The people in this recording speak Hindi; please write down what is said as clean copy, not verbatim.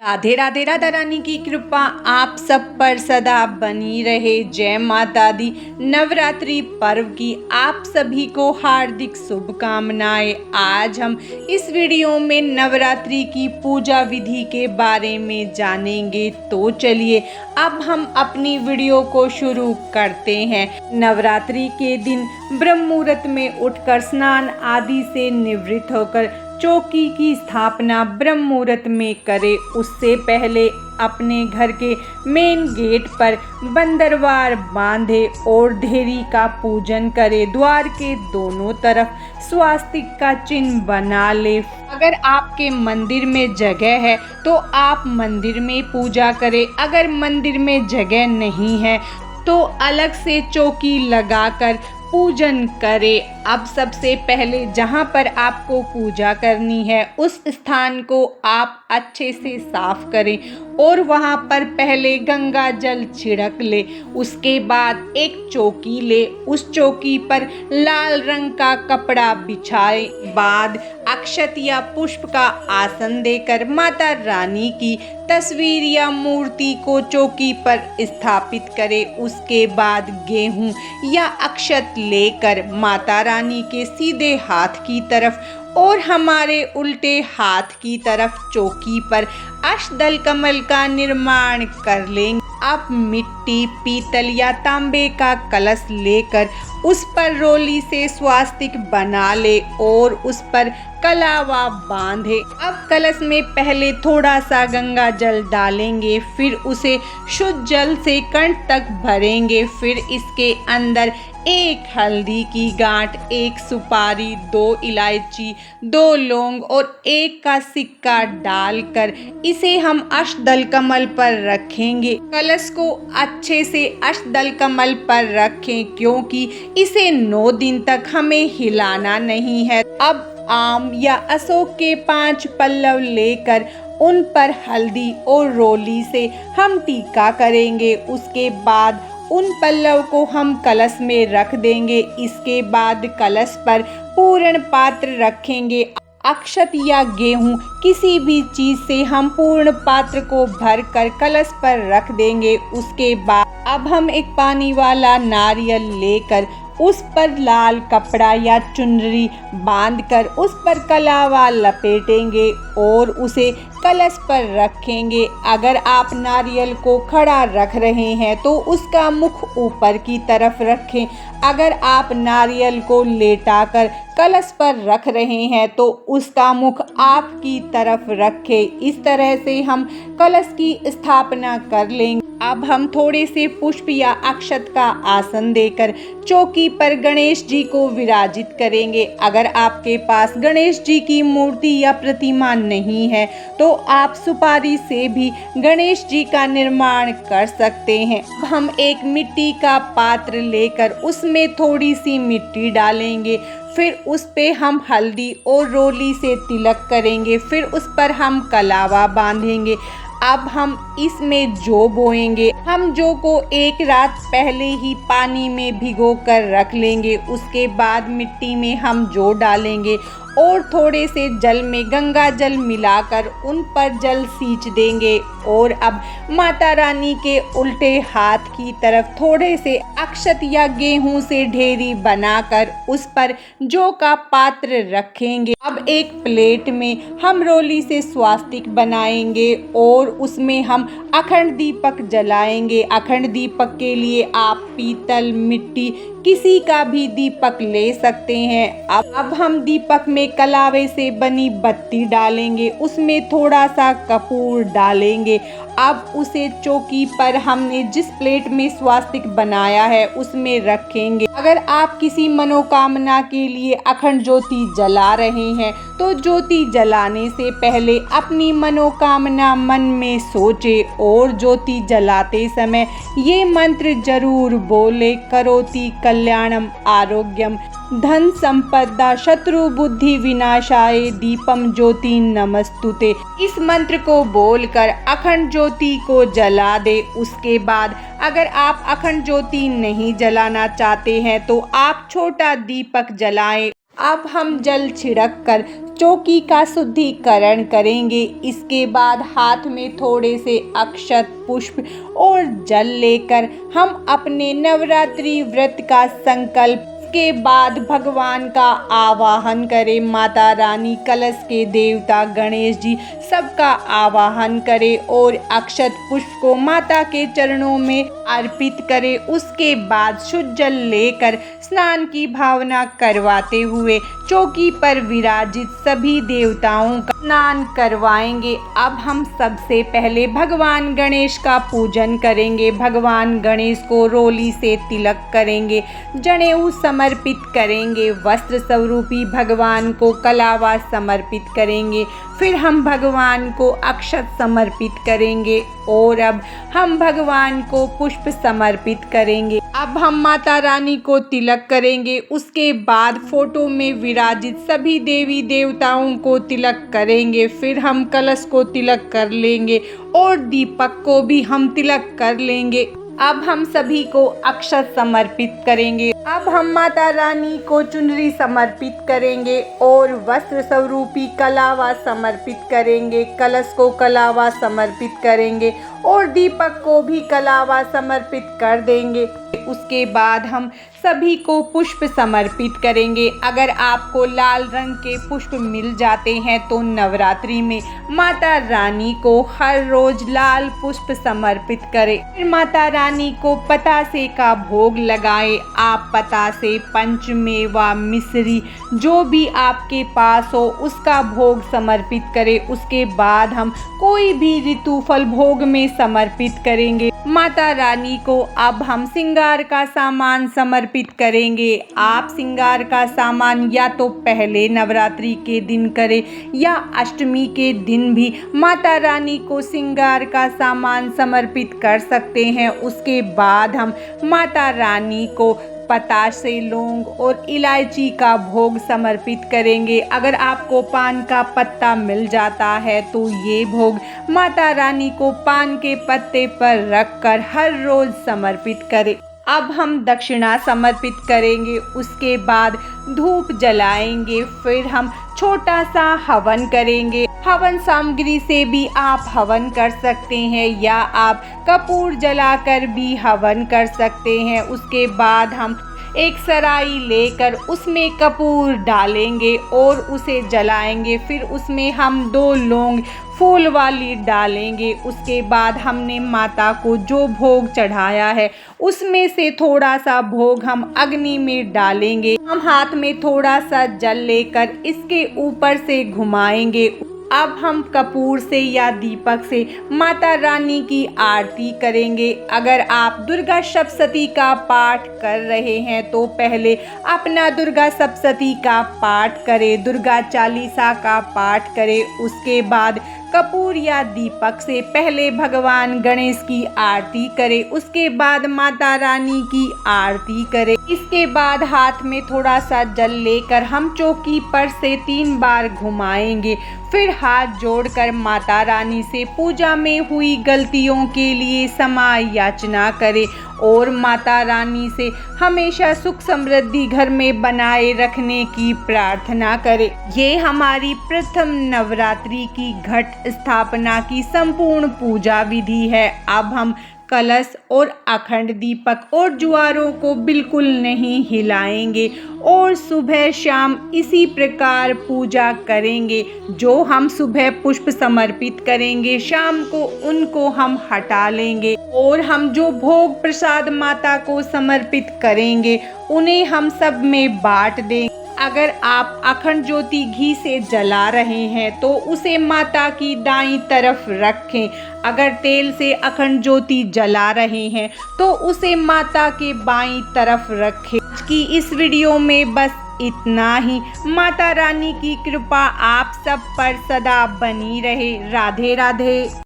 राधे राधे। राधा रानी की कृपा आप सब पर सदा बनी रहे। जय माता दी। नवरात्रि पर्व की आप सभी को हार्दिक शुभकामनाएं। आज हम इस वीडियो में नवरात्रि की पूजा विधि के बारे में जानेंगे। तो चलिए अब हम अपनी वीडियो को शुरू करते हैं। नवरात्रि के दिन ब्रह्म मुहूर्त में उठकर स्नान आदि से निवृत्त होकर चौकी की स्थापना ब्रह्म मुहूर्त में करें। उससे पहले अपने घर के मेन गेट पर बंदरवार बांधे और देहरी का पूजन करे। द्वार के दोनों तरफ स्वास्तिक का चिन्ह बना ले। अगर आपके मंदिर में जगह है तो आप मंदिर में पूजा करें। अगर मंदिर में जगह नहीं है तो अलग से चौकी लगाकर पूजन करें। अब सबसे पहले जहाँ पर आपको पूजा करनी है उस स्थान को आप अच्छे से साफ करें और वहाँ पर पहले गंगा जल छिड़क ले। उसके बाद एक चौकी ले, उस चौकी पर लाल रंग का कपड़ा बिछाए। बाद अक्षत या पुष्प का आसन देकर माता रानी की तस्वीर या मूर्ति को चौकी पर स्थापित करें। उसके बाद गेहूं या अक्षत लेकर माता रानी के सीधे हाथ की तरफ और हमारे उल्टे हाथ की तरफ चौकी पर अष्टदल कमल का निर्माण कर लेंगे। अब मिट्टी, पीतल या तांबे का कलश लेकर उस पर रोली से स्वास्तिक बना ले और उस पर कलावा बांधे। अब कलश में पहले थोड़ा सा गंगा जल डालेंगे, फिर उसे शुद्ध जल से कंठ तक भरेंगे। फिर इसके अंदर एक हल्दी की गांठ, एक सुपारी, 2 इलायची, 2 लौंग और 1 का सिक्का डालकर इसे हम अष्टदल कमल पर रखेंगे। कलश को अच्छे से अष्टदल कमल पर रखें क्योंकि इसे 9 दिन तक हमें हिलाना नहीं है। अब आम या अशोक के 5 पल्लव लेकर उन पर हल्दी और रोली से हम टीका करेंगे। उसके बाद उन पल्लव को हम कलश में रख देंगे। इसके बाद कलश पर पूर्ण पात्र रखेंगे। अक्षत या गेहूं किसी भी चीज से हम पूर्ण पात्र को भरकर कलश पर रख देंगे। उसके बाद अब हम एक पानी वाला नारियल लेकर उस पर लाल कपड़ा या चुनरी बांधकर उस पर कलावा लपेटेंगे और उसे कलश पर रखेंगे। अगर आप नारियल को खड़ा रख रहे हैं तो उसका मुख ऊपर की तरफ रखें। अगर आप नारियल को लेटाकर कलश पर रख रहे हैं तो उसका मुख आपकी तरफ रखें। इस तरह से हम कलश की स्थापना कर लेंगे। अब हम थोड़े से पुष्प या अक्षत का आसन देकर चौकी पर गणेश जी को विराजित करेंगे। अगर आपके पास गणेश जी की मूर्ति या प्रतिमा नहीं है तो आप सुपारी से भी गणेश जी का निर्माण कर सकते हैं। अब हम एक मिट्टी का पात्र लेकर उसमें थोड़ी सी मिट्टी डालेंगे। फिर उस पे हम हल्दी और रोली से तिलक करेंगे। फिर उस पर हम कलावा बांधेंगे। अब हम इसमें जौ बोएंगे। हम जौ को एक रात पहले ही पानी में भिगो कर रख लेंगे। उसके बाद मिट्टी में हम जौ डालेंगे और थोड़े से जल में गंगा जल मिलाकर उन पर जल सींच देंगे। और अब माता रानी के उल्टे हाथ की तरफ थोड़े से अक्षत या गेहूं से ढेरी बनाकर उस पर जौ का पात्र रखेंगे। अब एक प्लेट में हम रोली से स्वास्तिक बनाएंगे और उसमें हम अखंड दीपक जलाएंगे। अखंड दीपक के लिए आप पीतल, मिट्टी किसी का भी दीपक ले सकते हैं। अब हम दीपक में कलावे से बनी बत्ती डालेंगे। उसमें थोड़ा सा कपूर डालेंगे। अब उसे चौकी पर हमने जिस प्लेट में स्वास्तिक बनाया है उसमें रखेंगे। अगर आप किसी मनोकामना के लिए अखंड ज्योति जला रहे हैं तो ज्योति जलाने से पहले अपनी मनोकामना मन में सोचे और ज्योति जलाते समय ये मंत्र जरूर बोले, करोति कल्याणम आरोग्यम धन संपदा शत्रु बुद्धि विनाशाय दीपम ज्योति नमस्तुते। इस मंत्र को बोलकर अखंड ज्योति को जला दे। उसके बाद अगर आप अखंड ज्योति नहीं जलाना चाहते हैं तो आप छोटा दीपक जलाएं अब हम जल छिड़क कर चौकी का शुद्धिकरण करेंगे। इसके बाद हाथ में थोड़े से अक्षत, पुष्प और जल लेकर हम अपने नवरात्रि व्रत का संकल्प के बाद भगवान का आवाहन करें। माता रानी, कलश के देवता गणेश जी सबका आवाहन करें और अक्षत पुष्प को माता के चरणों में अर्पित करें। उसके बाद शुद्ध जल लेकर स्नान की भावना करवाते हुए चौकी पर विराजित सभी देवताओं का स्नान करवाएंगे। अब हम सबसे पहले भगवान गणेश का पूजन करेंगे। भगवान गणेश को रोली से तिलक करेंगे, जनेऊ समर्पित करेंगे, वस्त्र स्वरूपी भगवान को कलावा समर्पित करेंगे। फिर हम भगवान को अक्षत समर्पित करेंगे और अब हम भगवान को पुष्प समर्पित करेंगे। अब हम माता रानी को तिलक करेंगे। उसके बाद फोटो में विराजित सभी देवी देवताओं को तिलक करेंगे। फिर हम कलश को तिलक कर लेंगे और दीपक को भी हम तिलक कर लेंगे। अब हम सभी को अक्षत समर्पित करेंगे। अब हम माता रानी को चुनरी समर्पित करेंगे और वस्त्र स्वरूपी कलावा समर्पित करेंगे। कलश को कलावा समर्पित करेंगे और दीपक को भी कलावा समर्पित कर देंगे। उसके बाद हम सभी को पुष्प समर्पित करेंगे। अगर आपको लाल रंग के पुष्प मिल जाते हैं तो नवरात्रि में माता रानी को हर रोज लाल पुष्प समर्पित करें। फिर माता रानी को पतासे का भोग लगाएं। आप पतासे, पंचमेवा, मिश्री जो भी आपके पास हो उसका भोग समर्पित करें। उसके बाद हम कोई भी ऋतुफल भोग में समर्पित करेंगे। माता रानी को अब हम श्रृंगार का सामान समर्पित करेंगे। आप श्रृंगार का सामान या तो पहले नवरात्रि के दिन करें या अष्टमी के दिन भी माता रानी को श्रृंगार का सामान समर्पित कर सकते हैं। उसके बाद हम माता रानी को पतासे, लौंग और इलायची का भोग समर्पित करेंगे। अगर आपको पान का पत्ता मिल जाता है तो ये भोग माता रानी को पान के पत्ते पर रखकर हर रोज समर्पित करें। अब हम दक्षिणा समर्पित करेंगे। उसके बाद धूप जलाएंगे। फिर हम छोटा सा हवन करेंगे। हवन सामग्री से भी आप हवन कर सकते हैं या आप कपूर जलाकर भी हवन कर सकते हैं। उसके बाद हम एक सराई लेकर उसमें कपूर डालेंगे और उसे जलाएंगे। फिर उसमें हम 2 लौंग फूल वाली डालेंगे। उसके बाद हमने माता को जो भोग चढ़ाया है उसमें से थोड़ा सा भोग हम अग्नि में डालेंगे। हम हाथ में थोड़ा सा जल लेकर इसके ऊपर से घुमाएंगे। अब हम कपूर से या दीपक से माता रानी की आरती करेंगे। अगर आप दुर्गा सप्तशती का पाठ कर रहे हैं तो पहले अपना दुर्गा सप्तशती का पाठ करें, दुर्गा चालीसा का पाठ करें। उसके बाद कपूर या दीपक से पहले भगवान गणेश की आरती करें। उसके बाद माता रानी की आरती करें। इसके बाद हाथ में थोड़ा सा जल लेकर हम चौकी पर से 3 बार घुमाएंगे। फिर हाथ जोड़कर माता रानी से पूजा में हुई गलतियों के लिए क्षमा याचना करें और माता रानी से हमेशा सुख समृद्धि घर में बनाए रखने की प्रार्थना करें। ये हमारी प्रथम नवरात्रि की घट स्थापना की संपूर्ण पूजा विधि है। अब हम कलश और अखंड दीपक और ज्वारों को बिल्कुल नहीं हिलाएंगे और सुबह शाम इसी प्रकार पूजा करेंगे। जो हम सुबह पुष्प समर्पित करेंगे शाम को उनको हम हटा लेंगे और हम जो भोग प्रसाद माता को समर्पित करेंगे उन्हें हम सब में बांट देंगे। अगर आप अखंड ज्योति घी से जला रहे हैं तो उसे माता की दाईं तरफ रखें। अगर तेल से अखंड ज्योति जला रहे हैं तो उसे माता के बाईं तरफ रखें। आज की इस वीडियो में बस इतना ही। माता रानी की कृपा आप सब पर सदा बनी रहे। राधे राधे।